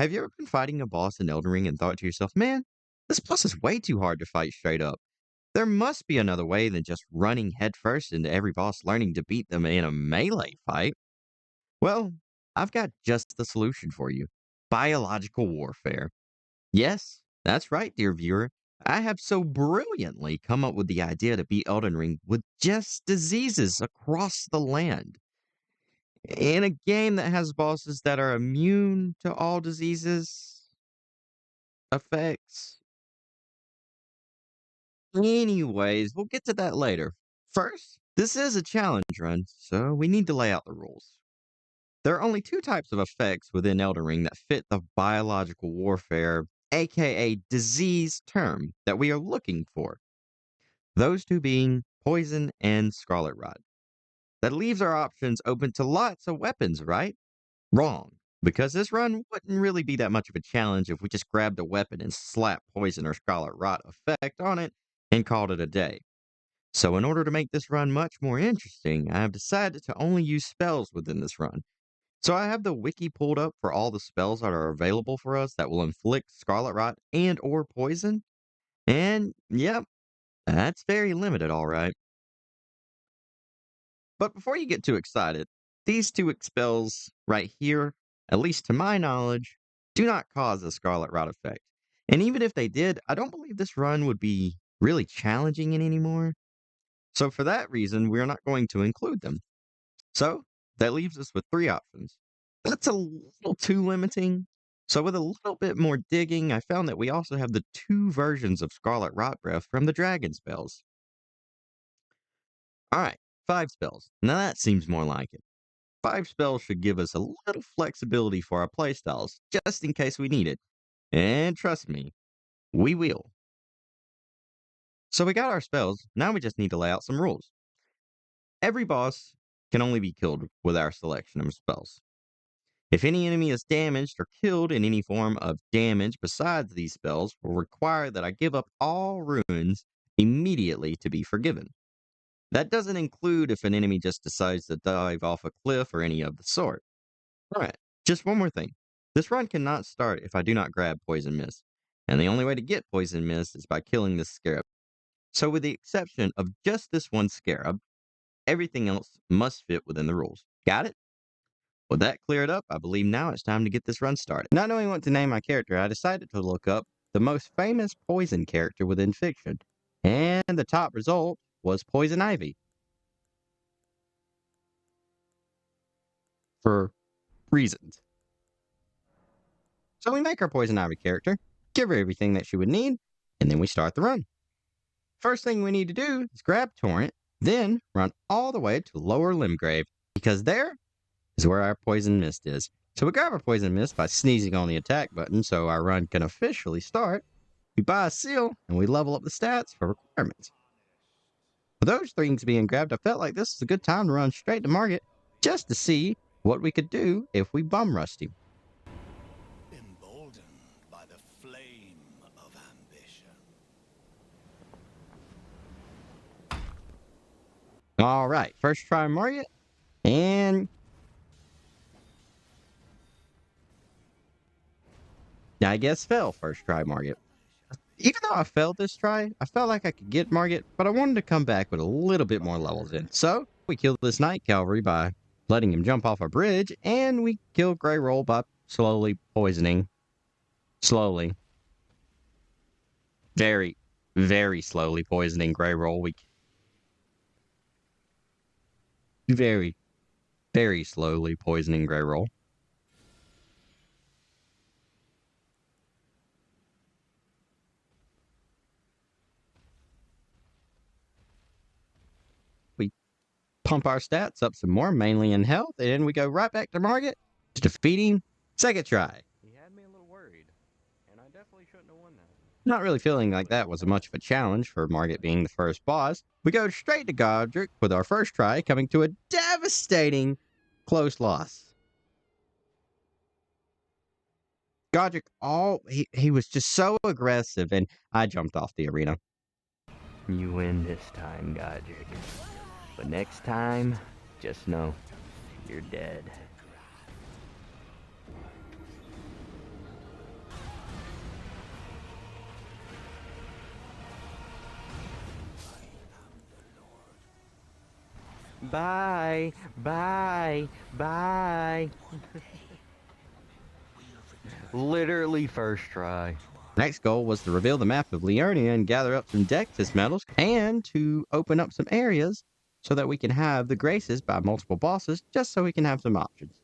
Have you ever been fighting a boss in Elden Ring and thought to yourself, man, this boss is way too hard to fight straight up? There must be another way than just running headfirst into every boss learning to beat them in a melee fight. Well, I've got just the solution for you: biological warfare. Yes, that's right, dear viewer. I have so brilliantly come up with the idea to beat Elden Ring with just diseases across the land. In a game that has bosses that are immune to all diseases, effects. Anyways, we'll get to that later. First, this is a challenge run, so we need to lay out the rules. There are only two types of effects within Elden Ring that fit the biological warfare, aka disease term, that we are looking for. Those two being poison and scarlet rot. That leaves our options open to lots of weapons, right? Wrong, because this run wouldn't really be that much of a challenge if we just grabbed a weapon and slapped poison or scarlet rot effect on it and called it a day. So, in order to make this run much more interesting, I have decided to only use spells within this run. So, I have the wiki pulled up for all the spells that are available for us that will inflict scarlet rot and or poison. And yep, that's very limited, all right. But before you get too excited, these two spells right here, at least to my knowledge, do not cause a scarlet rot effect. And even if they did, I don't believe this run would be really challenging it anymore. So for that reason, we're not going to include them. So that leaves us with three options. That's a little too limiting. So with a little bit more digging, I found that we also have the two versions of Scarlet Rot Breath from the Dragon spells. Alright, 5 spells. Now that seems more like it. 5 spells should give us a little flexibility for our playstyles, just in case we need it. And trust me, we will. So we got our spells, now we just need to lay out some rules. Every boss can only be killed with our selection of spells. If any enemy is damaged or killed in any form of damage besides these spells, will require that I give up all runes immediately to be forgiven. That doesn't include if an enemy just decides to dive off a cliff or any of the sort. Alright, just one more thing. This run cannot start if I do not grab Poison Mist, and the only way to get Poison Mist is by killing this scarab. So with the exception of just this one scarab, everything else must fit within the rules. Got it? With that cleared up, I believe now it's time to get this run started. Not knowing what to name my character, I decided to look up the most famous poison character within fiction. And the top result was Poison Ivy. For reasons. So we make our Poison Ivy character, give her everything that she would need, and then we start the run. First thing we need to do is grab Torrent, then run all the way to Lower Limgrave, because there is where our Poison Mist is. So we grab our Poison Mist by sneezing on the attack button so our run can officially start. We buy a seal, and we level up the stats for requirements. With those things being grabbed, I felt like this was a good time to run straight to Market just to see what we could do if we bum rushed him. Emboldened by the flame of ambition. All right, first try Market, and I guess fell first try Market. Even though I failed this try, I felt like I could get Market, but I wanted to come back with a little bit more levels in. So we killed this Night Cavalry by letting him jump off a bridge, and we killed Grey Roll by slowly poisoning. Slowly. Very, very slowly poisoning Grey Roll. We very, very slowly poisoning Grey Roll. We pump our stats up some more, mainly in health, and then we go right back to Market to defeat him. Second try. He had me a little worried, and I definitely shouldn't have won that. Not really feeling like that was much of a challenge for Market being the first boss. We go straight to Godric with our first try, coming to a devastating close loss. Godric, he was just so aggressive, and I jumped off the arena. You win this time, Godric. But next time, just know, you're dead. Bye. Bye. Bye. Literally first try. Next goal was to reveal the map of Leonia and gather up some Dexus medals, and to open up some areas so that we can have the graces by multiple bosses, just so we can have some options.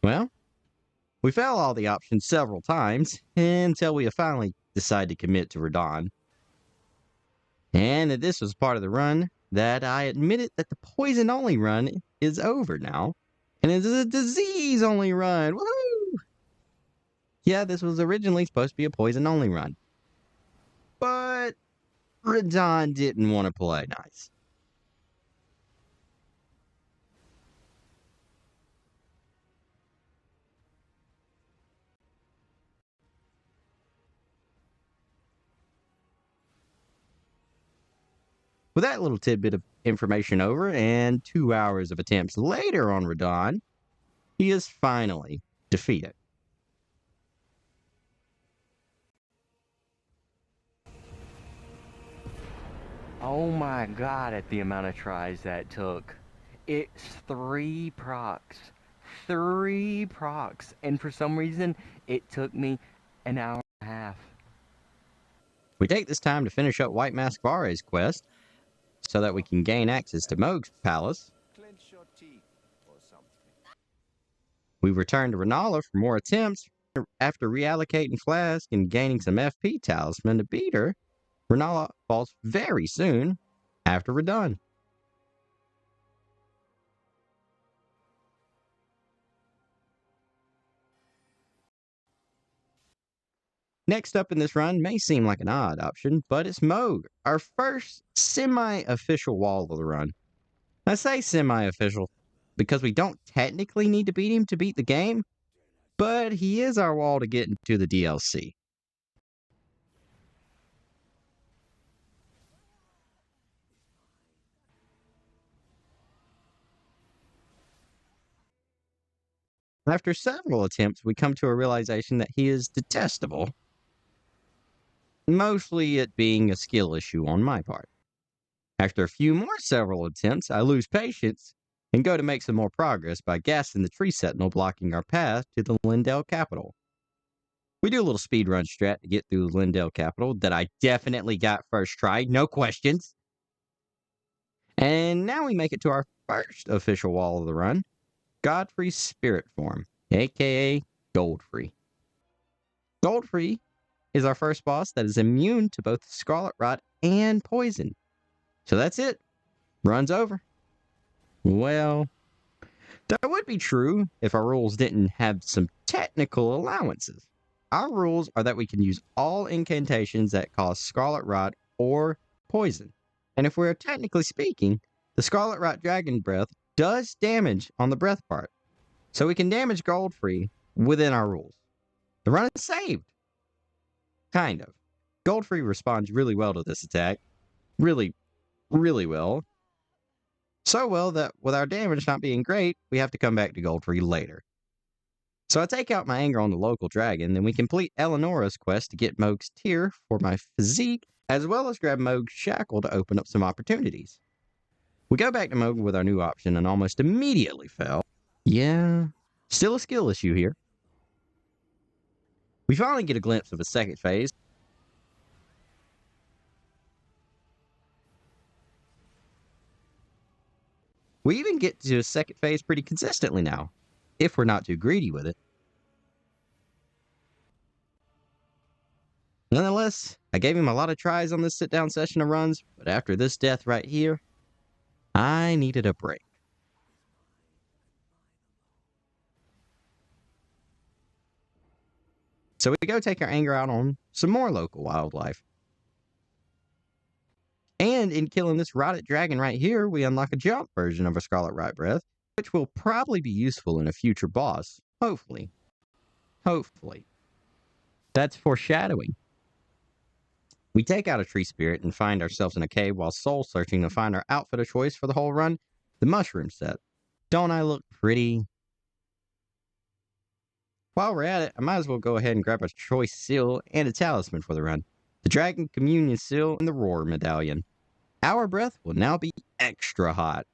Well, we failed all the options several times until we finally decided to commit to Radon. And that this was part of the run that I admitted that the poison only run is over now. And it's a disease only run. Woohoo! Yeah, this was originally supposed to be a poison only run. But Radon didn't want to play nice. With that little tidbit of information over, and 2 hours of attempts later on Radon, he is finally defeated. Oh my god, at the amount of tries that took. It's 3 procs. 3 procs. And for some reason, it took me an hour and a half. We take this time to finish up White Mask Vare's quest so that we can gain access to Mohg's palace. Clench your teeth or something. We return to Renala for more attempts. After reallocating Flask and gaining some FP talisman to beat her, Renala falls very soon after we're done. Next up in this run may seem like an odd option, but it's Mohg, our first semi-official wall of the run. I say semi-official because we don't technically need to beat him to beat the game, but he is our wall to get into the DLC. After several attempts, we come to a realization that he is detestable, mostly it being a skill issue on my part. After a few more several attempts, I lose patience and go to make some more progress by gassing the tree sentinel blocking our path to the Lindell capital. We do a little speedrun strat to get through the Lindell capital that I definitely got first try, no questions. And now we make it to our first official wall of the run, Godfrey's spirit form, aka Goldfrey. Goldfrey is our first boss that is immune to both Scarlet Rot and poison. So that's it. Run's over. Well, that would be true if our rules didn't have some technical allowances. Our rules are that we can use all incantations that cause Scarlet Rot or poison. And if we're technically speaking, the Scarlet Rot Dragon Breath does damage on the breath part. So we can damage Goldfrey within our rules. The run is saved. Kind of. Goldfrey responds really well to this attack. Really, really well. So well that with our damage not being great, we have to come back to Goldfrey later. So I take out my anger on the local dragon, then we complete Eleonora's quest to get Mohg's tear for my physique, as well as grab Mohg's shackle to open up some opportunities. We go back to Mohg with our new option and almost immediately fail. Yeah, still a skill issue here. We finally get a glimpse of a second phase. We even get to a second phase pretty consistently now, if we're not too greedy with it. Nonetheless, I gave him a lot of tries on this sit-down session of runs, but after this death right here, I needed a break. So we go take our anger out on some more local wildlife. And in killing this rotted dragon right here, we unlock a jump version of a Scarlet Rot Breath, which will probably be useful in a future boss. Hopefully. Hopefully. That's foreshadowing. We take out a tree spirit and find ourselves in a cave while soul searching to find our outfit of choice for the whole run, the mushroom set. Don't I look pretty? While we're at it, I might as well go ahead and grab a choice seal and a talisman for the run. The Dragon Communion seal and the Roar medallion. Our breath will now be extra hot.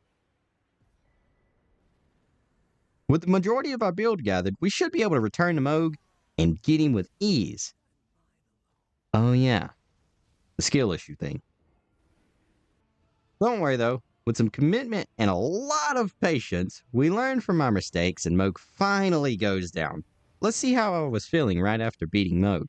With the majority of our build gathered, we should be able to return to Moog and get him with ease. Oh yeah, the skill issue thing. Don't worry though, with some commitment and a lot of patience, we learn from our mistakes and Moog finally goes down. Let's see how I was feeling right after beating Moog.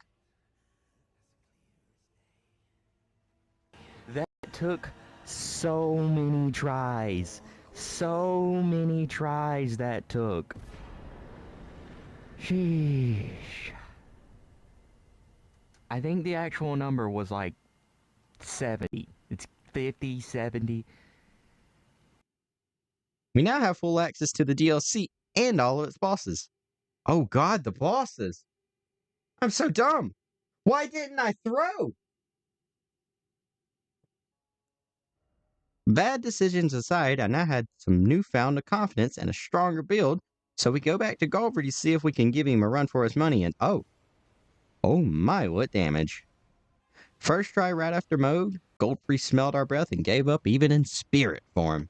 That took so many tries. So many tries that took. Sheesh. I think the actual number was like 70. It's 50, 70. We now have full access to the DLC and all of its bosses. Oh god, the bosses! I'm so dumb! Why didn't I throw? Bad decisions aside, I now had some newfound confidence and a stronger build, so we go back to Galbraith to see if we can give him a run for his money, and oh my, what damage. First try right after Moog, Goldfree smelled our breath and gave up even in spirit form.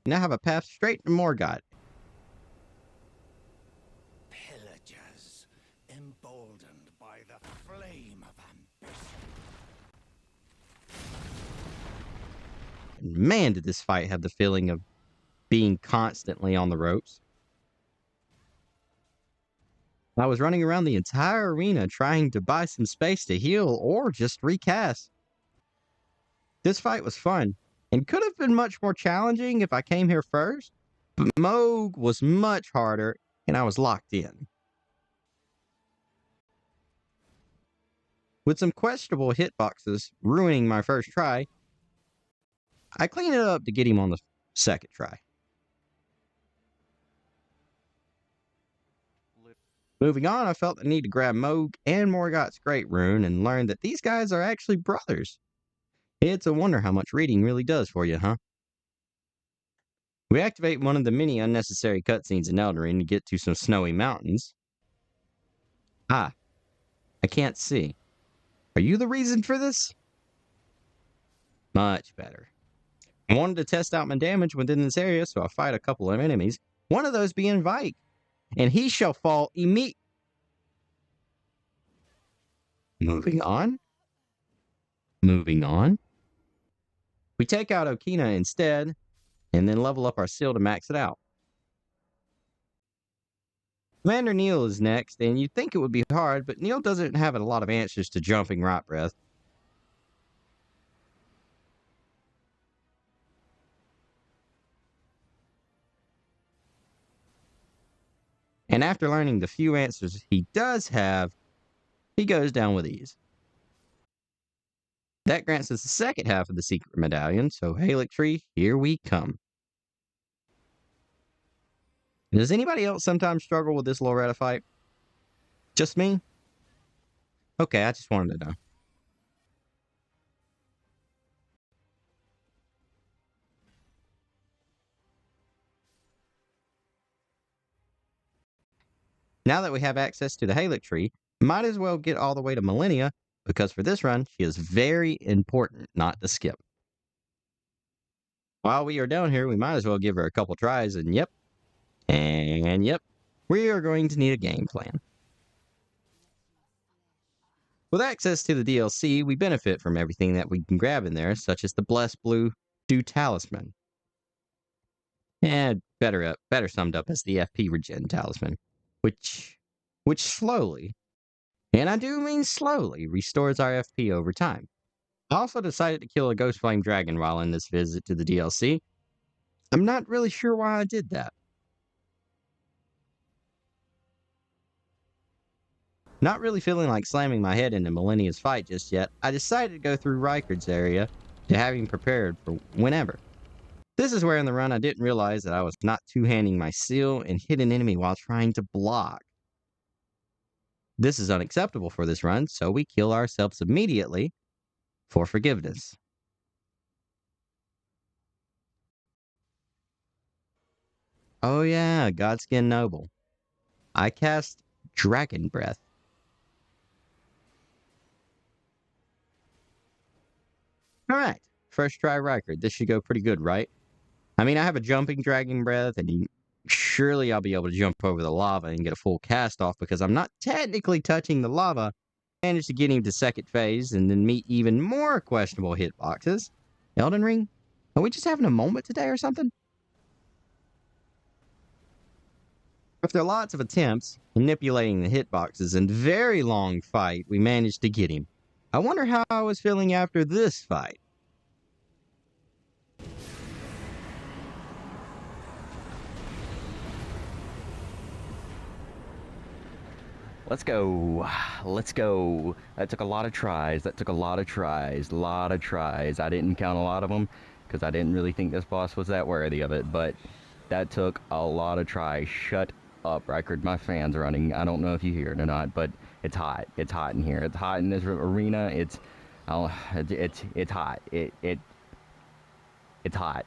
Now have a path straight to Morgott. Pillagers, emboldened by the flame of ambition. And man, did this fight have the feeling of being constantly on the ropes. I was running around the entire arena trying to buy some space to heal or just recast. This fight was fun and could have been much more challenging if I came here first, but Moog was much harder and I was locked in. With some questionable hitboxes ruining my first try, I cleaned it up to get him on the second try. Moving on, I felt the need to grab Moog and Morgott's Great Rune and learn that these guys are actually brothers. It's a wonder how much reading really does for you, huh? We activate one of the many unnecessary cutscenes in Elden Ring to get to some snowy mountains. Ah, I can't see. Are you the reason for this? Much better. I wanted to test out my damage within this area, so I fight a couple of enemies, one of those being Vike, and he shall fall immediately. Moving on. We take out Okina instead, and then level up our seal to max it out. Commander Neil is next, and you'd think it would be hard, but Neil doesn't have a lot of answers to jumping rot breath. And after learning the few answers he does have, he goes down with ease. That grants us the second half of the secret medallion, so Halictree, here we come. Does anybody else sometimes struggle with this Loretta fight? Just me? Okay, I just wanted to know. Now that we have access to the Halictree, might as well get all the way to Millennia, because for this run, she is very important not to skip. While we are down here, we might as well give her a couple tries, and yep, we are going to need a game plan. With access to the DLC, we benefit from everything that we can grab in there, such as the Blessed Blue Dew Talisman. And better summed up as the FP Regen Talisman, which slowly, and I do mean slowly, restores our FP over time. I also decided to kill a Ghost Flame Dragon while in this visit to the DLC. I'm not really sure why I did that. Not really feeling like slamming my head into Millennia's fight just yet, I decided to go through Rykard's area to having prepared for whenever. This is where in the run I didn't realize that I was not two-handing my seal and hit an enemy while trying to block. This is unacceptable for this run, so we kill ourselves immediately for forgiveness. Oh yeah, Godskin Noble. I cast Dragon Breath. Alright, first try record. This should go pretty good, right? I mean, I have a jumping Dragon Breath, and surely I'll be able to jump over the lava and get a full cast off because I'm not technically touching the lava. I managed to get him to second phase and then meet even more questionable hitboxes. Elden Ring? Are we just having a moment today or something? After lots of attempts, manipulating the hitboxes, and very long fight, we managed to get him. I wonder how I was feeling after this fight. Let's go. Let's go. That took a lot of tries. That took a lot of tries. A lot of tries. I didn't count a lot of them because I didn't really think this boss was that worthy of it, but that took a lot of tries. Shut up, Reichard. My fan's running. I don't know if you hear it or not, but it's hot. It's hot in here. It's hot in this arena. It's hot. It's hot.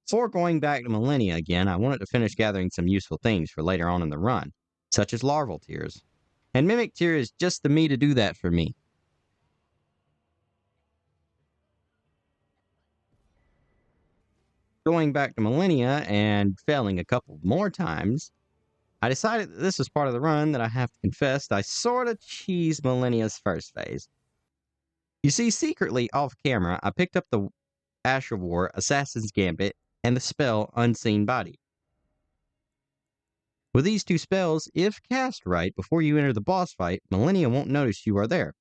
Before going back to Millennia again, I wanted to finish gathering some useful things for later on in the run, such as larval tears. And Mimic Tear is just the me to do that for me. Going back to Millennia and failing a couple more times, I decided that this was part of the run that I have to confess I sorta cheesed Millennia's first phase. You see, secretly, off camera, I picked up the Asher War, Assassin's Gambit, and the spell Unseen Body. With these two spells, if cast right before you enter the boss fight, Millennia won't notice you are there.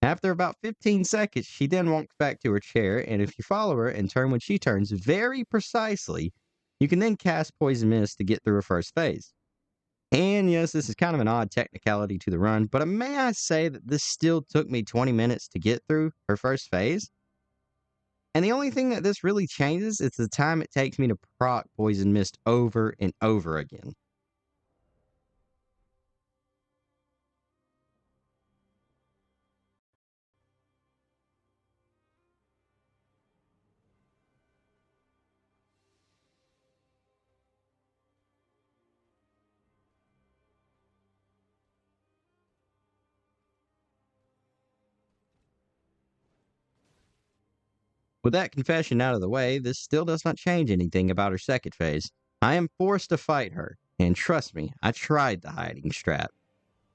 After about 15 seconds, she then walks back to her chair, and if you follow her and turn when she turns very precisely, you can then cast Poison Mist to get through her first phase. And yes, this is kind of an odd technicality to the run, but may I say that this still took me 20 minutes to get through her first phase? And the only thing that this really changes is the time it takes me to proc Poison Mist over and over again. With that confession out of the way, this still does not change anything about her second phase. I am forced to fight her, and trust me, I tried the hiding strat.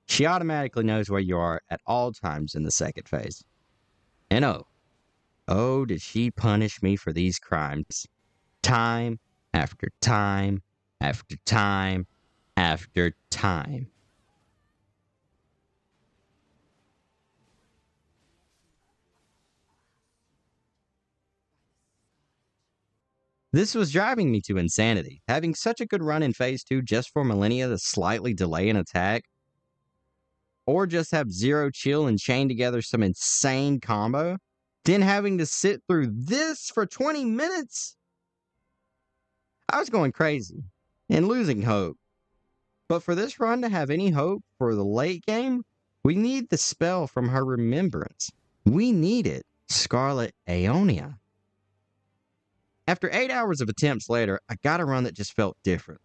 She automatically knows where you are at all times in the second phase. And oh, did she punish me for these crimes. Time after time after time after time. This was driving me to insanity. Having such a good run in Phase 2 just for Millennia to slightly delay an attack, or just have zero chill and chain together some insane combo, then having to sit through this for 20 minutes? I was going crazy and losing hope. But for this run to have any hope for the late game, we need the spell from her remembrance. We need it, Scarlet Aeonia. After 8 hours of attempts later, I got a run that just felt different.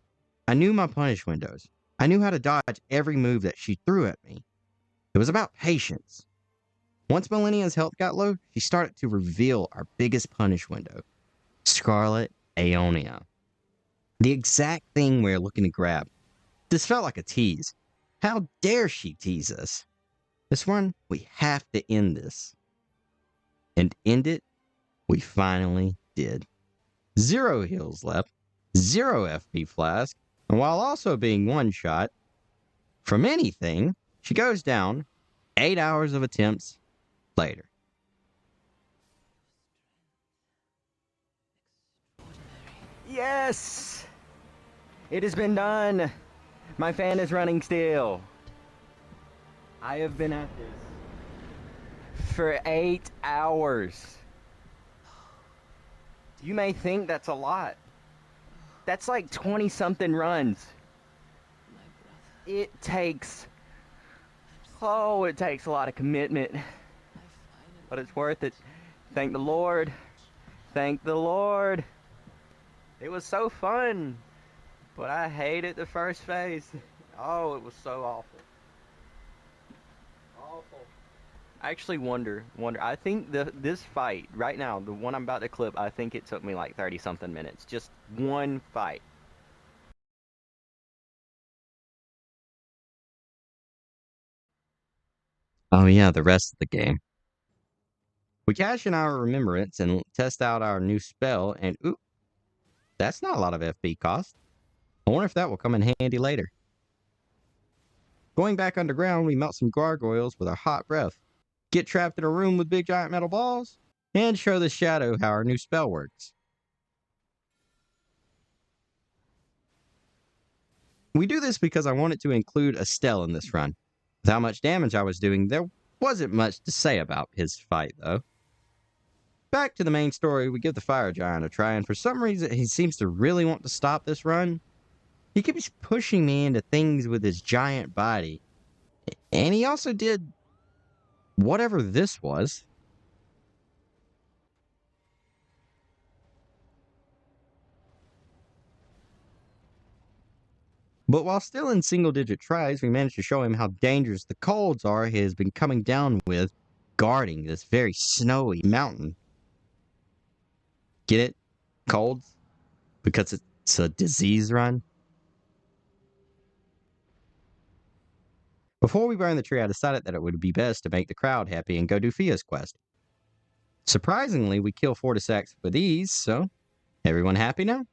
I knew my punish windows. I knew how to dodge every move that she threw at me. It was about patience. Once Millennia's health got low, she started to reveal our biggest punish window, Scarlet Aeonia. The exact thing we're looking to grab. This felt like a tease. How dare she tease us? This run, we have to end this. And end it, we finally did. 0 heals left, 0 FP flask, and while also being one shot from anything, she goes down 8 hours of attempts later. Yes! It has been done! My fan is running still. I have been at this for 8 hours. You may think that's a lot. That's like 20 something runs. My brother. It takes, oh, it takes a lot of commitment, I but finally. it's worth it. Thank the Lord. Thank the Lord. It was so fun, but I hated the first phase. Oh, it was so awful. Awful. I actually wonder. I think this fight right now, the one I'm about to clip, I think it took me like 30 something minutes. Just one fight. Oh, yeah, the rest of the game. We cash in our remembrance and test out our new spell, and ooh, that's not a lot of FP cost. I wonder if that will come in handy later. Going back underground, we melt some gargoyles with our hot breath, get trapped in a room with big giant metal balls, and show the shadow how our new spell works. We do this because I wanted to include Estelle in this run. With how much damage I was doing, there wasn't much to say about his fight, though. Back to the main story, we give the fire giant a try, and for some reason, he seems to really want to stop this run. He keeps pushing me into things with his giant body. And he also did whatever this was. But while still in single digit tries, we managed to show him how dangerous the colds are he has been coming down with guarding this very snowy mountain. Get it? Colds? Because it's a disease run? Before we burned the tree, I decided that it would be best to make the crowd happy and go do Fia's quest. Surprisingly, we kill Fortisax with ease, so everyone happy now?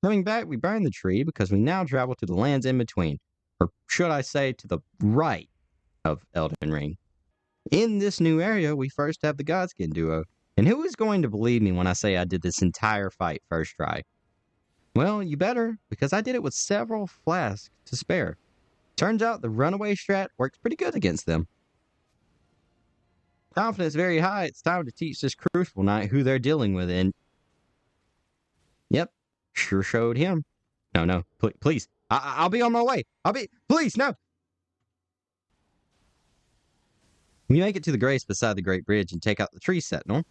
Coming back, we burn the tree because we now travel to the lands in between, or should I say to the right of Elden Ring. In this new area, we first have the Godskin duo, and who is going to believe me when I say I did this entire fight first try? Well, you better, because I did it with several flasks to spare. Turns out the runaway strat works pretty good against them. Confidence very high, it's time to teach this Crucible Knight who they're dealing with, and yep, sure showed him. No, please. I'll be on my way. Please, no. We make it to the Grace beside the Great Bridge and take out the Tree Sentinel.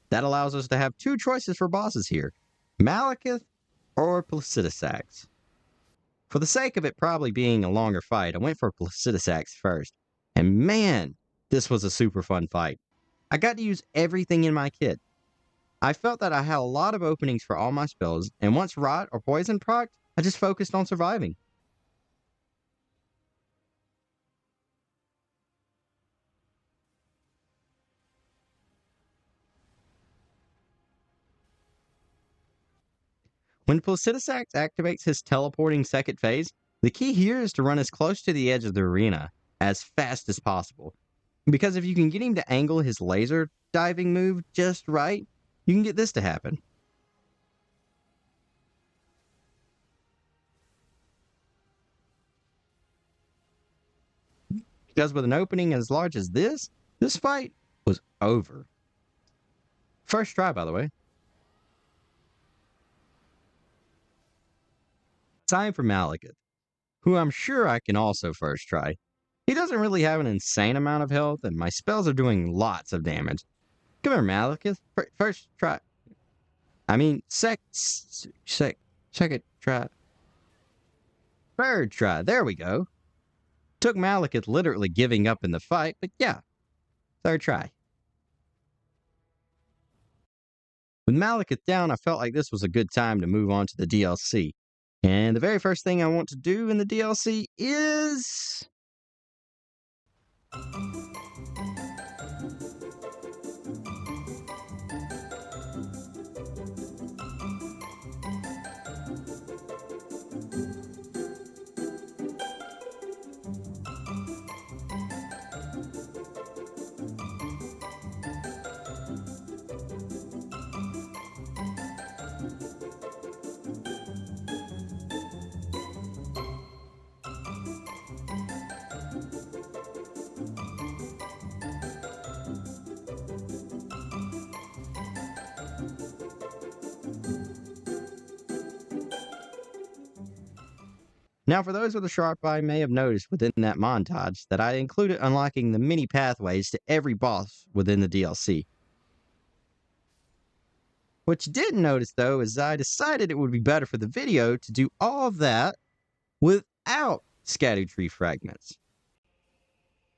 That allows us to have two choices for bosses here, Malekith or Placidusax. For the sake of it probably being a longer fight, I went for Placidusax first. And man, this was a super fun fight. I got to use everything in my kit. I felt that I had a lot of openings for all my spells, and once Rot or Poison procced, I just focused on surviving. When Placidusax activates his teleporting second phase, the key here is to run as close to the edge of the arena as fast as possible. Because if you can get him to angle his laser diving move just right, you can get this to happen. Because with an opening as large as this fight was over. First try, by the way. Time for Malekith, who I'm sure I can also first try. He doesn't really have an insane amount of health, and my spells are doing lots of damage. Come here, Malekith. First try. I mean, second try. Third try. There we go. Took Malekith literally giving up in the fight, but yeah, third try. With Malekith down, I felt like this was a good time to move on to the DLC. And the very first thing I want to do in the DLC is Now, for those with a sharp eye may have noticed within that montage that I included unlocking the mini pathways to every boss within the DLC. What you didn't notice, though, is I decided it would be better for the video to do all of that without scatter tree fragments.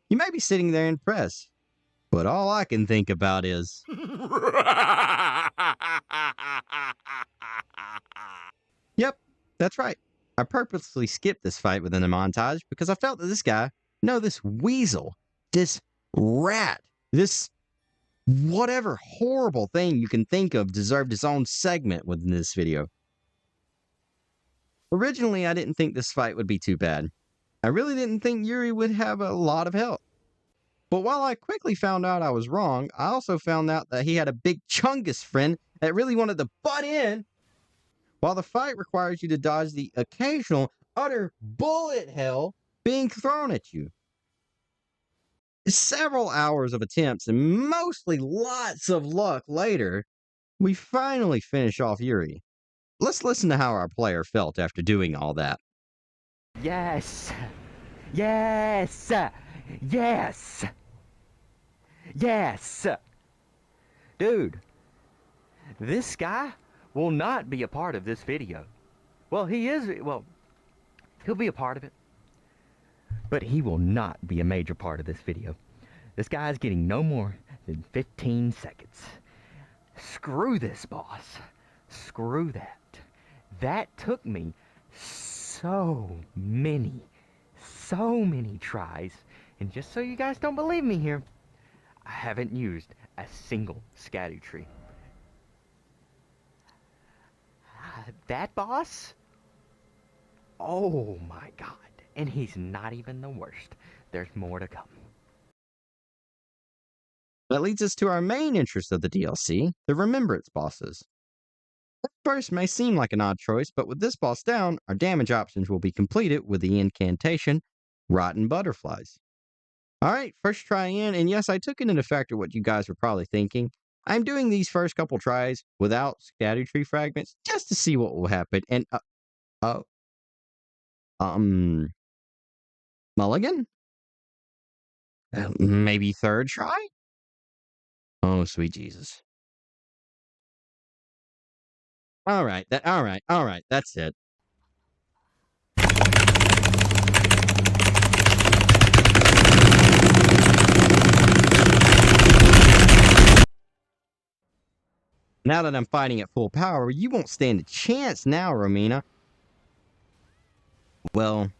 You may be sitting there impressed, but all I can think about is... Yep, that's right. I purposely skipped this fight within the montage because I felt that this guy, no, this weasel, this rat, this whatever horrible thing you can think of deserved its own segment within this video. Originally, I didn't think this fight would be too bad. I really didn't think Yuri would have a lot of health. But while I quickly found out I was wrong, I also found out that he had a big Chungus friend that really wanted to butt in. While the fight requires you to dodge the occasional utter bullet hell being thrown at you. Several hours of attempts and mostly lots of luck later, we finally finish off Yuri. Let's listen to how our player felt after doing all that. Yes! Yes! Yes! Yes! Dude, this guy will not be a part of this video. Well, he'll be a part of it. But he will not be a major part of this video. This guy's getting no more than 15 seconds. Screw this, boss. Screw that. That took me so many tries. And just so you guys don't believe me here, I haven't used a single scatter tree. That boss? Oh my god. And he's not even the worst. There's more to come. That leads us to our main interest of the DLC, the Remembrance bosses. At first may seem like an odd choice, but with this boss down, our damage options will be completed with the incantation, Rotten Butterflies. Alright, first try in, and yes, I took it into factor what you guys were probably thinking. I'm doing these first couple tries without scatter tree fragments, just to see what will happen, and, mulligan? Maybe third try? Oh, sweet Jesus. Alright, that's it. Now that I'm fighting at full power, you won't stand a chance now, Romina. Well.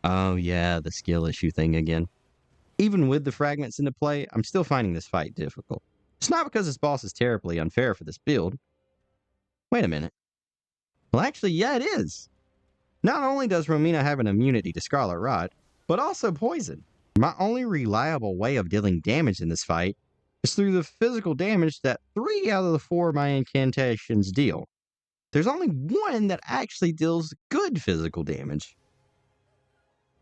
Oh yeah, the skill issue thing again. Even with the fragments into play, I'm still finding this fight difficult. It's not because this boss is terribly unfair for this build. Wait a minute. Well, actually, yeah, it is. Not only does Romina have an immunity to Scarlet Rot, but also poison. My only reliable way of dealing damage in this fight is through the physical damage that 3 out of the 4 of my incantations deal. There's only one that actually deals good physical damage.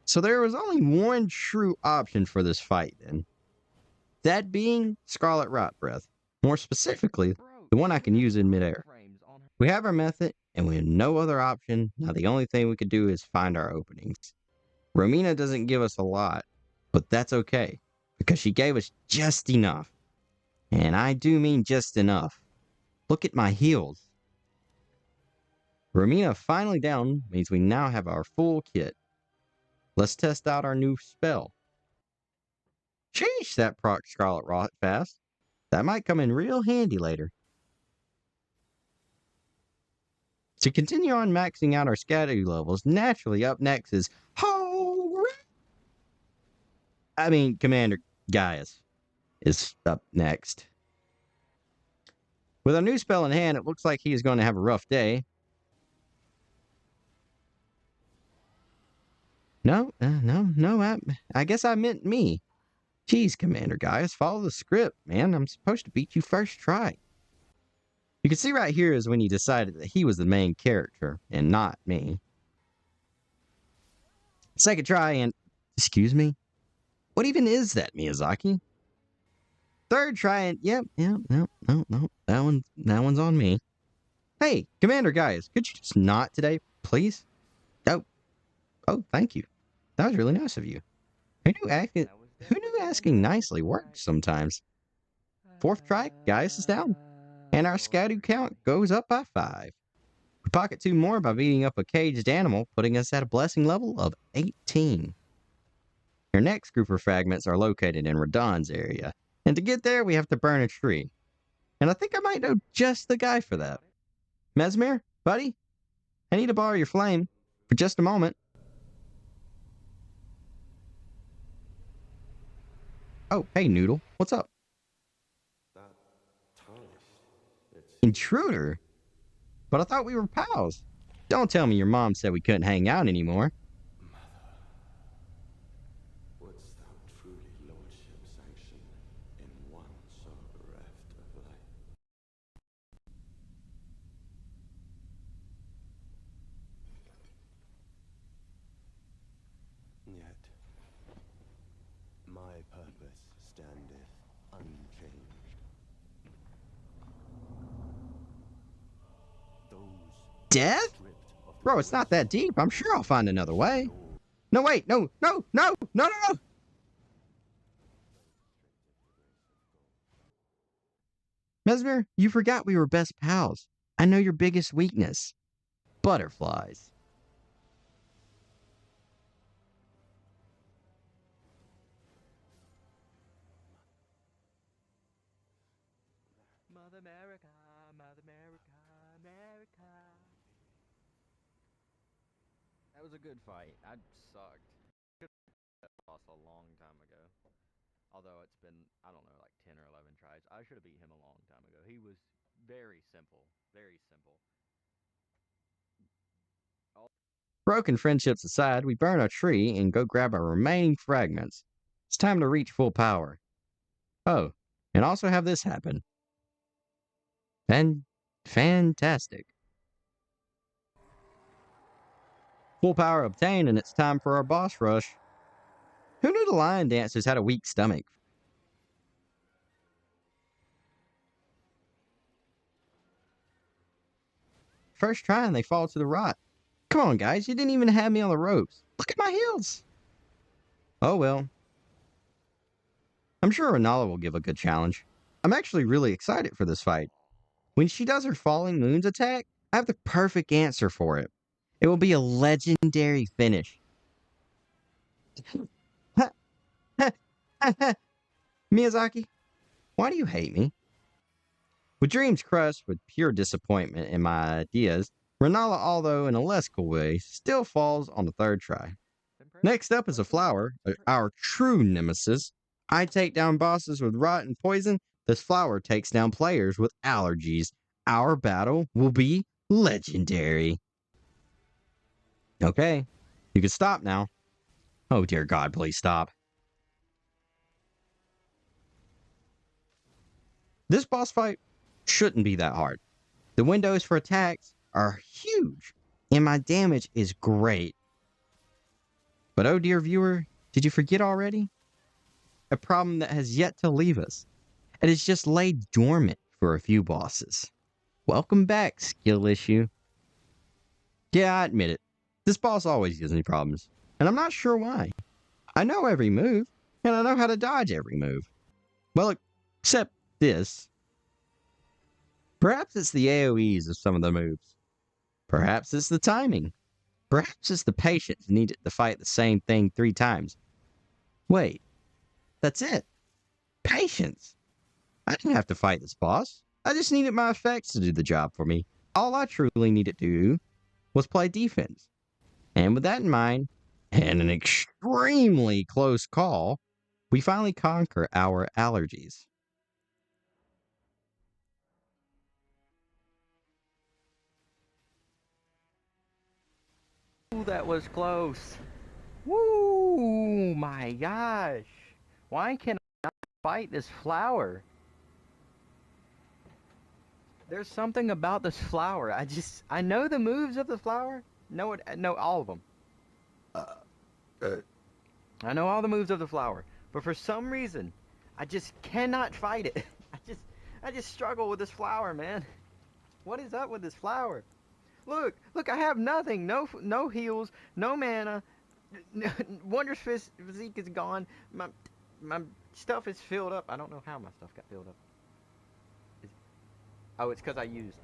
So there was only one true option for this fight then. That being Scarlet Rot Breath. More specifically, the one I can use in midair. We have our method, and we have no other option. Now the only thing we could do is find our openings. Romina doesn't give us a lot, but that's okay, because she gave us just enough. And I do mean just enough. Look at my heals. Romina finally down means we now have our full kit. Let's test out our new spell. Sheesh, that proc Scarlet Rot fast. That might come in real handy later. To continue on maxing out our scatter levels, naturally up next is Commander Gaius is up next. With our new spell in hand, it looks like he is going to have a rough day. No, I guess I meant me. Jeez, Commander Gaius, follow the script, man. I'm supposed to beat you first try. You can see right here is when he decided that he was the main character and not me. Second try and... Excuse me? What even is that, Miyazaki? Third try and... No. That one's on me. Hey, Commander Gaius, could you just not today, please? Oh, thank you. That was really nice of you. Who knew, That was who knew definitely a asking nice nicely try. works sometimes? Fourth try, Gaius is down, and our scattered count goes up by 5. We pocket 2 more by beating up a caged animal, putting us at a blessing level of 18. Your next group of fragments are located in Radon's area, and to get there, we have to burn a tree. And I think I might know just the guy for that. Mesmer, buddy, I need to borrow your flame for just a moment. Oh, hey, Noodle, what's up? That tarnished. It's Intruder? But I thought we were pals. Don't tell me your mom said we couldn't hang out anymore. mother. Wouldst thou truly lordship sanction in one so bereft of life? Yet my purpose standeth unchanged. Those Death? stripped of the Bro, it's not that deep. I'm sure I'll find another way. Lord, No, wait, no. Mesmer, you forgot we were best pals. I know your biggest weakness. Butterflies. Mother America, Mother America, America. That was a good fight. I sucked. Could have lost a long time ago. Although it's been, I don't know, like 10 or 11 tries. I should have beat him a long time ago. He was very simple. Very simple. All Broken friendships aside, we burn a tree and go grab our remaining fragments. It's time to reach full power. Oh, and also have this happen. And fantastic. Full power obtained, and it's time for our boss rush. Who knew the lion dancers had a weak stomach? First try and they fall to the rot. Come on, guys, you didn't even have me on the ropes. Look at my heels. Oh well. I'm sure Renala will give a good challenge. I'm actually really excited for this fight. When she does her Falling Moons attack, I have the perfect answer for it. It will be a legendary finish. Miyazaki, why do you hate me? With dreams crushed with pure disappointment in my ideas, Renala, although in a less cool way, still falls on the 3rd try. Next up is a flower, our true nemesis. I take down bosses with rot and poison. This flower takes down players with allergies. Our battle will be legendary. Okay, you can stop now. Oh dear God, please stop. This boss fight shouldn't be that hard. The windows for attacks are huge, and my damage is great. But oh dear viewer, did you forget already? A problem that has yet to leave us. It has just laid dormant for a few bosses. Welcome back, skill issue. Yeah, I admit it. This boss always gives me problems, and I'm not sure why. I know every move, and I know how to dodge every move. Well, except this. Perhaps it's the AoEs of some of the moves. Perhaps it's the timing. Perhaps it's the patience needed to fight the same thing 3 times. Wait, that's it. Patience. I didn't have to fight this boss. I just needed my effects to do the job for me. All I truly needed to do was play defense. And with that in mind, and an extremely close call, we finally conquer our allergies. Ooh, that was close. Woo! My gosh. Why can I not fight this flower? There's something about this flower. I know the moves of the flower. Know all of them. I know all the moves of the flower, but for some reason, I just cannot fight it. I just struggle with this flower, man. What is up with this flower? Look, I have nothing. No heals, no mana. Wondrous physique is gone. My stuff is filled up. I don't know how my stuff got filled up. Oh, it's because I used.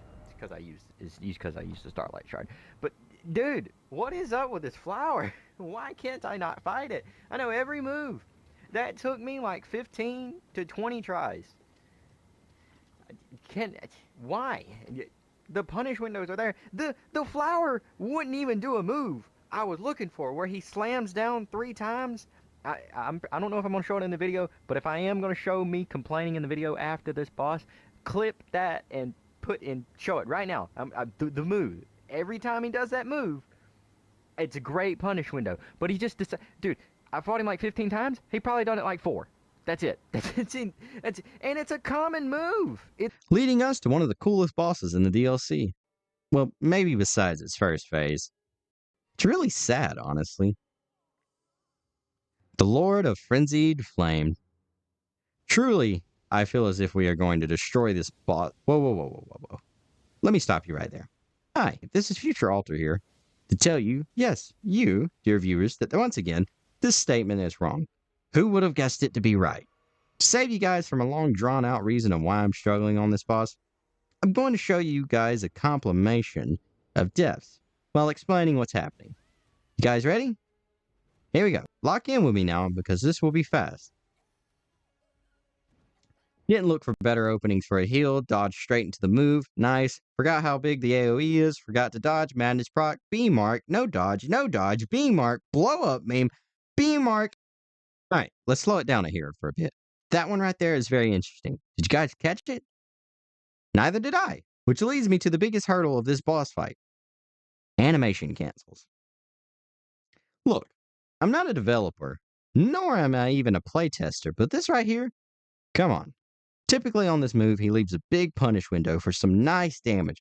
It's because I used the Starlight Shard. But dude, what is up with this flower? Why can't I not fight it? I know every move. That took me like 15 to 20 tries. Can why? The punish windows are there. The flower wouldn't even do a move I was looking for, where he slams down 3 times. I don't know if I'm gonna show it in the video, but if I am gonna show me complaining in the video after this boss, clip that and show it right now. The move. Every time he does that move, it's a great punish window. But he just dude, I fought him like 15 times. He probably done it like 4. That's it. And it's a common move. Leading us to one of the coolest bosses in the DLC. Well, maybe besides its first phase. It's really sad, honestly. The Lord of Frenzied Flame. Truly, I feel as if we are going to destroy this boss. Whoa. Let me stop you right there. Hi, this is Future Alter here to tell you, yes, you, dear viewers, that once again, this statement is wrong. Who would have guessed it to be right? To save you guys from a long drawn out reason of why I'm struggling on this boss, I'm going to show you guys a compilation of deaths while explaining what's happening. You guys ready? Here we go. Lock in with me now because this will be fast. Didn't look for better openings for a heal, dodged straight into the move, nice. Forgot how big the AoE is, forgot to dodge, madness proc, beam mark, no dodge, beam mark, blow up meme, beam mark. Alright, let's slow it down here for a bit. That one right there is very interesting. Did you guys catch it? Neither did I, which leads me to the biggest hurdle of this boss fight. Animation cancels. Look, I'm not a developer, nor am I even a playtester, but this right here, come on. Typically on this move, he leaves a big punish window for some nice damage,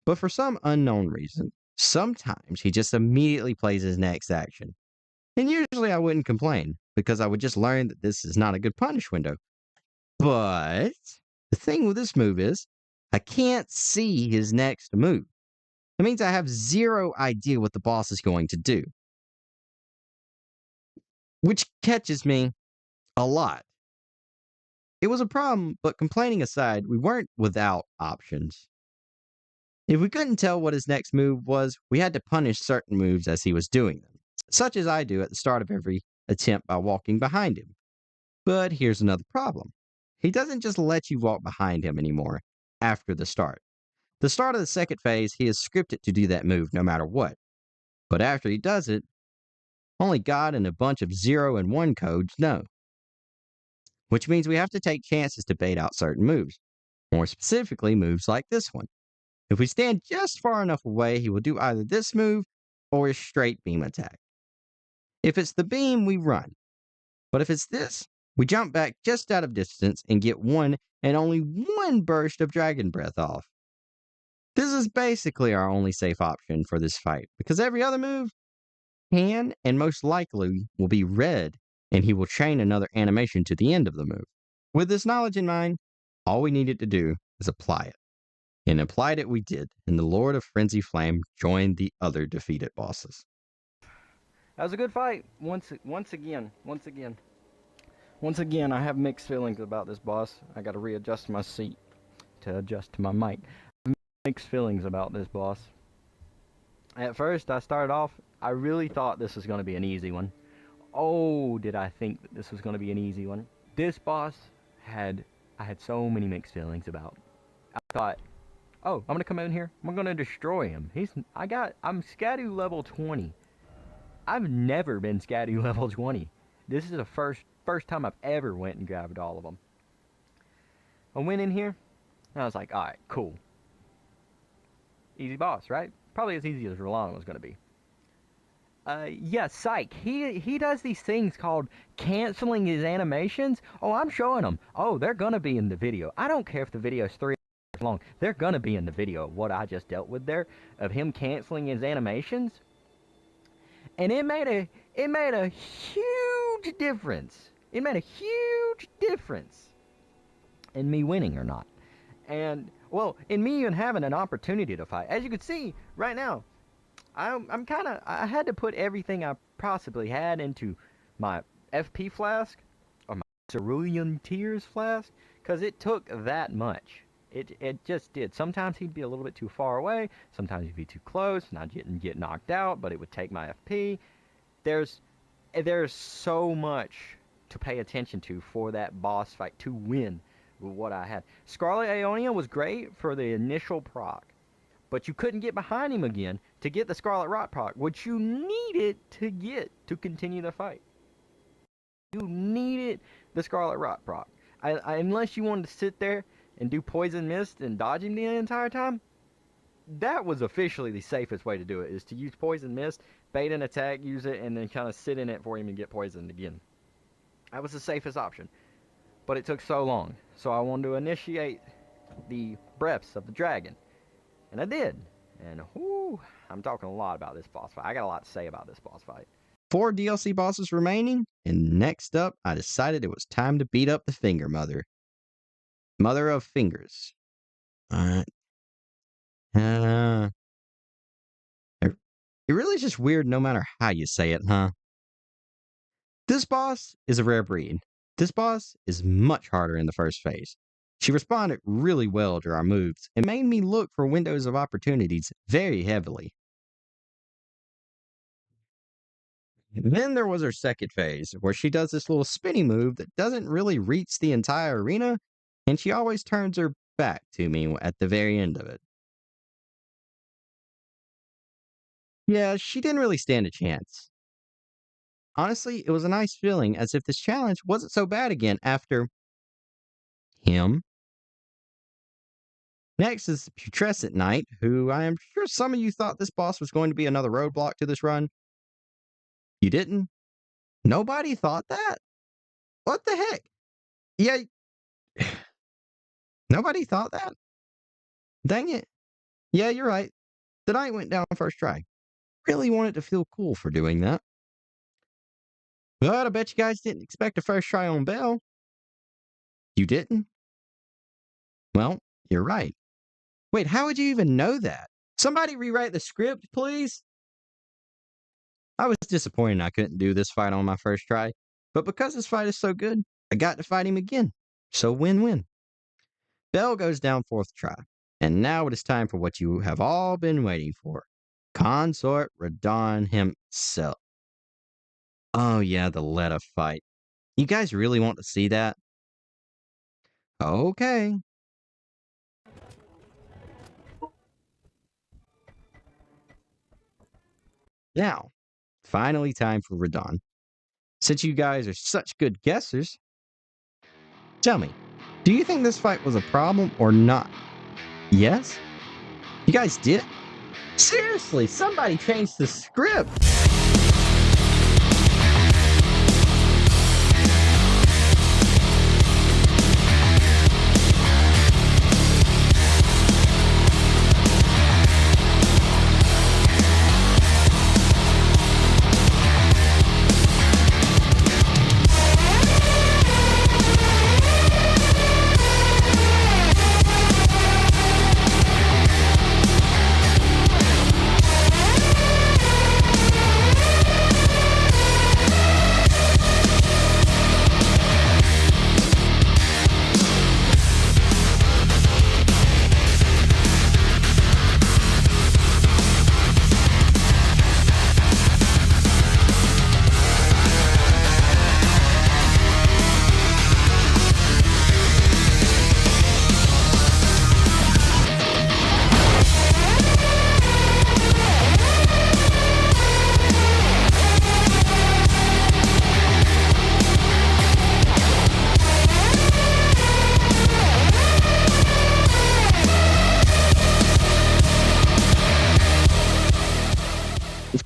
but for some unknown reason, sometimes he just immediately plays his next action. And usually I wouldn't complain, because I would just learn that this is not a good punish window. But the thing with this move is, I can't see his next move. That means I have zero idea what the boss is going to do. Which catches me a lot. It was a problem, but complaining aside, we weren't without options. If we couldn't tell what his next move was, we had to punish certain moves as he was doing them, such as I do at the start of every attempt by walking behind him. But here's another problem. He doesn't just let you walk behind him anymore after the start. The start of the second phase, he is scripted to do that move no matter what. But after he does it, only God and a bunch of 0 and 1 codes know. Which means we have to take chances to bait out certain moves. More specifically, moves like this one. If we stand just far enough away, he will do either this move or a straight beam attack. If it's the beam, we run. But if it's this, we jump back just out of distance and get one and only one burst of Dragon Breath off. This is basically our only safe option for this fight, because every other move can and most likely will be red, and he will chain another animation to the end of the move. With this knowledge in mind, all we needed to do is apply it. And applied it we did, and the Lord of Frenzy Flame joined the other defeated bosses. That was a good fight. Once again, I have mixed feelings about this boss. I got to readjust my seat to adjust to my mic. I have mixed feelings about this boss. At first, I started off, I really thought this was going to be an easy one. Oh, did I think that this was going to be an easy one? This boss I had so many mixed feelings about. I thought, oh, I'm going to come in here. I'm going to destroy him. I'm Scadu level 20. I've never been Scadu level 20. This is the first time I've ever went and grabbed all of them. I went in here, and I was like, alright, cool. Easy boss, right? Probably as easy as Roland was going to be. Yeah, psych. He does these things called canceling his animations. Oh, I'm showing them. Oh, they're going to be in the video. I don't care if the video is 3 hours long. They're going to be in the video of what I just dealt with there, of him canceling his animations. And it made a huge difference. It made a huge difference in me winning or not. And well, in me even having an opportunity to fight, as you can see right now, I'm kind of I had to put everything I possibly had into my FP flask or my cerulean tears flask because it took that much. It just did. Sometimes he'd be a little bit too far away. Sometimes he'd be too close, and I'd get knocked out. But it would take my FP. There's there's so much to pay attention to for that boss fight to win with what I had. Scarlet Aeonia was great for the initial proc, but you couldn't get behind him again to get the Scarlet Rot proc, which you needed to get to continue the fight. You needed the Scarlet Rot proc. Unless you wanted to sit there and do Poison Mist and dodge him the entire time, that was officially the safest way to do it, is to use Poison Mist, bait an attack, use it, and then kind of sit in it for him and get poisoned again. That was the safest option. But it took so long. So I wanted to initiate the breaths of the dragon. And I did. And whoo, I'm talking a lot about this boss fight. I got a lot to say about this boss fight. 4 DLC bosses remaining, and next up, I decided it was time to beat up the Finger Mother. Mother of Fingers. Alright. It really is just weird no matter how you say it, huh? This boss is a rare breed. This boss is much harder in the first phase. She responded really well to our moves and made me look for windows of opportunities very heavily. Then there was her second phase, where she does this little spinny move that doesn't really reach the entire arena, and she always turns her back to me at the very end of it. Yeah, she didn't really stand a chance. Honestly, it was a nice feeling as if this challenge wasn't so bad again after him. Next is the Putrescent Knight, who I am sure some of you thought this boss was going to be another roadblock to this run. You didn't? Nobody thought that? What the heck? Yeah, nobody thought that? Dang it. Yeah, you're right. The knight went down first try. Really wanted to feel cool for doing that. But I bet you guys didn't expect a first try on Belle. You didn't? Well, you're right. Wait, how would you even know that? Somebody rewrite the script, please? I was disappointed I couldn't do this fight on my first try, but because this fight is so good, I got to fight him again. So win-win. Belle goes down fourth try, and now it is time for what you have all been waiting for. Consort Radon himself. Oh yeah, the Letta fight. You guys really want to see that? Okay. Now, finally time for Radon. Since you guys are such good guessers, tell me, do you think this fight was a problem or not? Yes? You guys did? Seriously, somebody changed the script!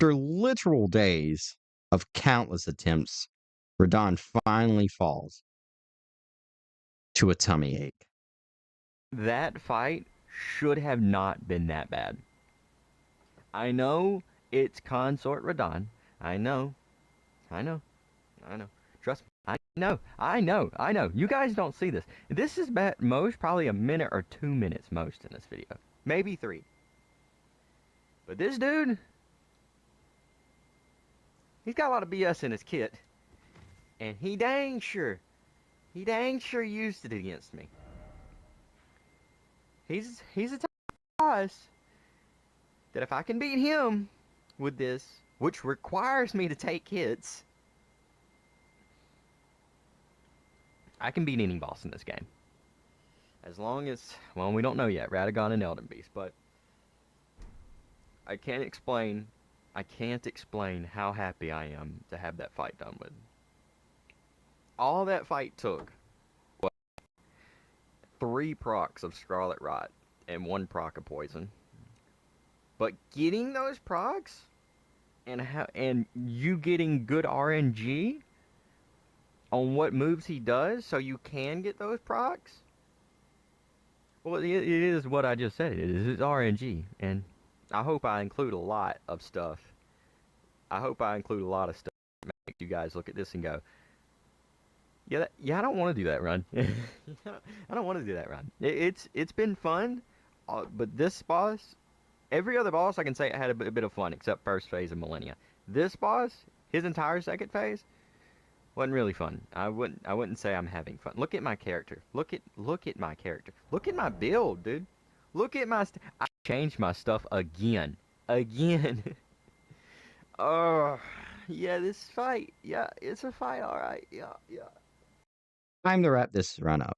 After literal days of countless attempts, Radon finally falls to a tummy ache. That fight should have not been that bad. I know it's Consort Radon. I know. Trust me. No, I know, I know. You guys don't see this. This is at most probably a minute or 2 minutes most in this video. Maybe 3. But this dude, he's got a lot of BS in his kit. And he dang sure used it against me. He's a type of boss that if I can beat him with this, which requires me to take hits, I can beat any boss in this game. As long as, well, we don't know yet, Radagon and Elden Beast, but I can't explain how happy I am to have that fight done with. All that fight took was 3 procs of Scarlet Rot and 1 proc of Poison. But getting those procs and you getting good RNG on what moves he does so you can get those procs, well, it is what I just said. It is RNG, and I hope I include a lot of stuff. I hope I include a lot of stuff that make you guys look at this and go, yeah, I don't want to do that run. I don't want to do that run. It's been fun, but this boss, every other boss I can say I had a bit of fun except first phase of Millennia. This boss, his entire second phase, wasn't really fun. I wouldn't say I'm having fun. Look at my character. Look at my character. Look at my build, dude. Look at my I changed my stuff again. Again. Oh, yeah, this fight. Yeah, it's a fight, all right. Yeah, yeah. Time to wrap this run up.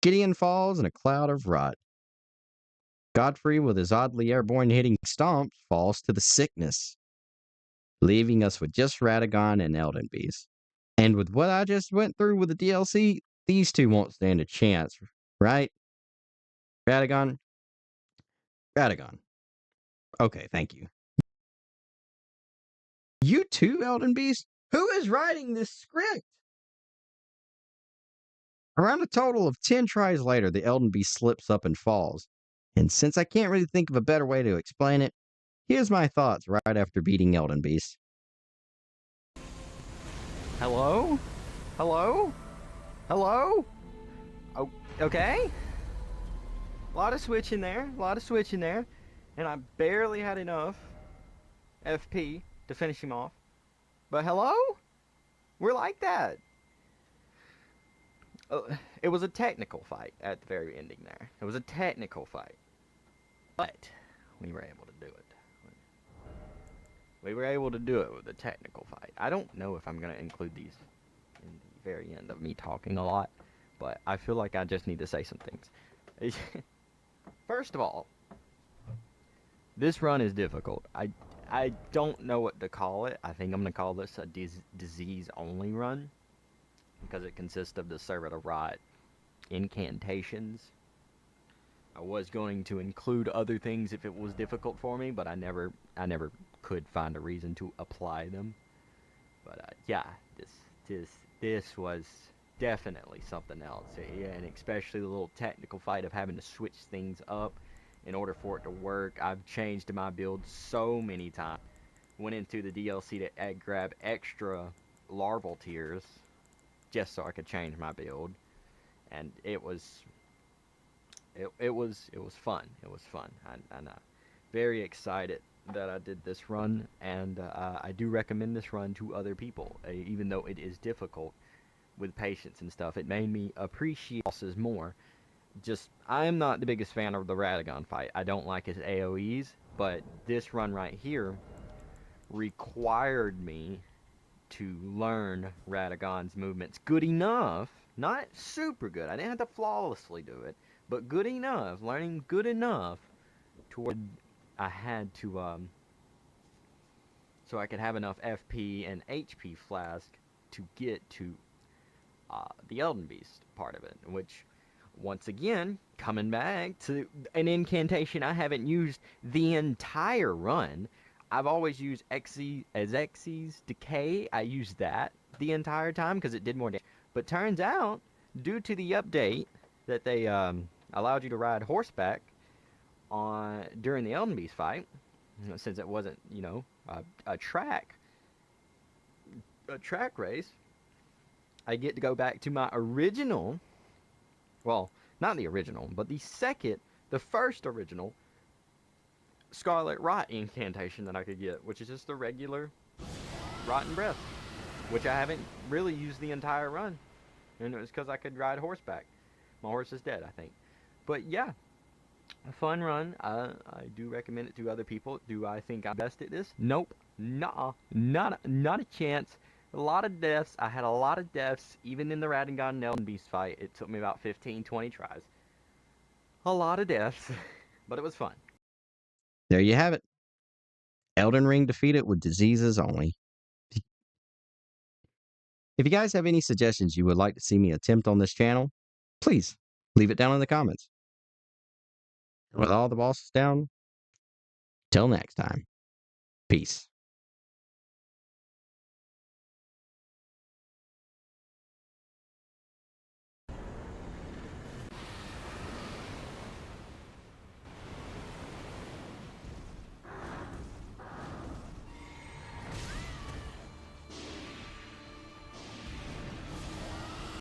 Gideon falls in a cloud of rot. Godfrey, with his oddly airborne hitting stomps, falls to the sickness, leaving us with just Radagon and Elden Beast. And with what I just went through with the DLC, these two won't stand a chance, right? Radagon? Radagon. Okay, thank you. You too, Elden Beast? Who is writing this script? Around a total of 10 tries later, the Elden Beast slips up and falls. And since I can't really think of a better way to explain it, here's my thoughts right after beating Elden Beast. Hello? Hello? Hello? Oh, okay. A lot of switching there. A lot of switching there. And I barely had enough FP to finish him off. But hello? We're like that. It was a technical fight at the very ending there. It was a technical fight. But we were able to do it. We were able to do it with a technical fight. I don't know if I'm going to include these in the very end of me talking a lot, but I feel like I just need to say some things. First of all, this run is difficult. I don't know what to call it. I think I'm going to call this a disease-only run, because it consists of the Servant of Rot incantations. I was going to include other things if it was difficult for me, but I never could find a reason to apply them. But yeah, this was definitely something else, yeah, and especially the little technical fight of having to switch things up in order for it to work. I've changed my build so many times. Went into the DLC to grab extra larval tears just so I could change my build, and it was fun. It was fun. I'm very excited that I did this run, and I do recommend this run to other people, even though it is difficult with patience and stuff. It made me appreciate bosses more. Just, I am not the biggest fan of the Radagon fight. I don't like his AoEs, but this run right here required me to learn Radagon's movements good enough, not super good. I didn't have to flawlessly do it, but good enough, learning good enough toward I had to so I could have enough FP and HP flask to get to the Elden Beast part of it, which once again coming back to an incantation I haven't used the entire run. I've always used Xyz's Decay. I used that the entire time because it did more damage. But turns out, due to the update that they allowed you to ride horseback during the Elden Beast fight, since it wasn't, a track race, I get to go back to my original, well, not the original, but the first original Scarlet Rot incantation that I could get, which is just the regular Rotten Breath, which I haven't really used the entire run. And it was because I could ride horseback. My horse is dead, I think. But yeah, a fun run. I do recommend it to other people. Do I think I'm best at this? Nope. Nah. Not a chance. A lot of deaths. I had a lot of deaths, even in the Radagon and Elden Beast fight. It took me about 15, 20 tries. A lot of deaths, but it was fun. There you have it. Elden Ring defeated with diseases only. If you guys have any suggestions you would like to see me attempt on this channel, please leave it down in the comments. With all the bosses down, till next time, peace.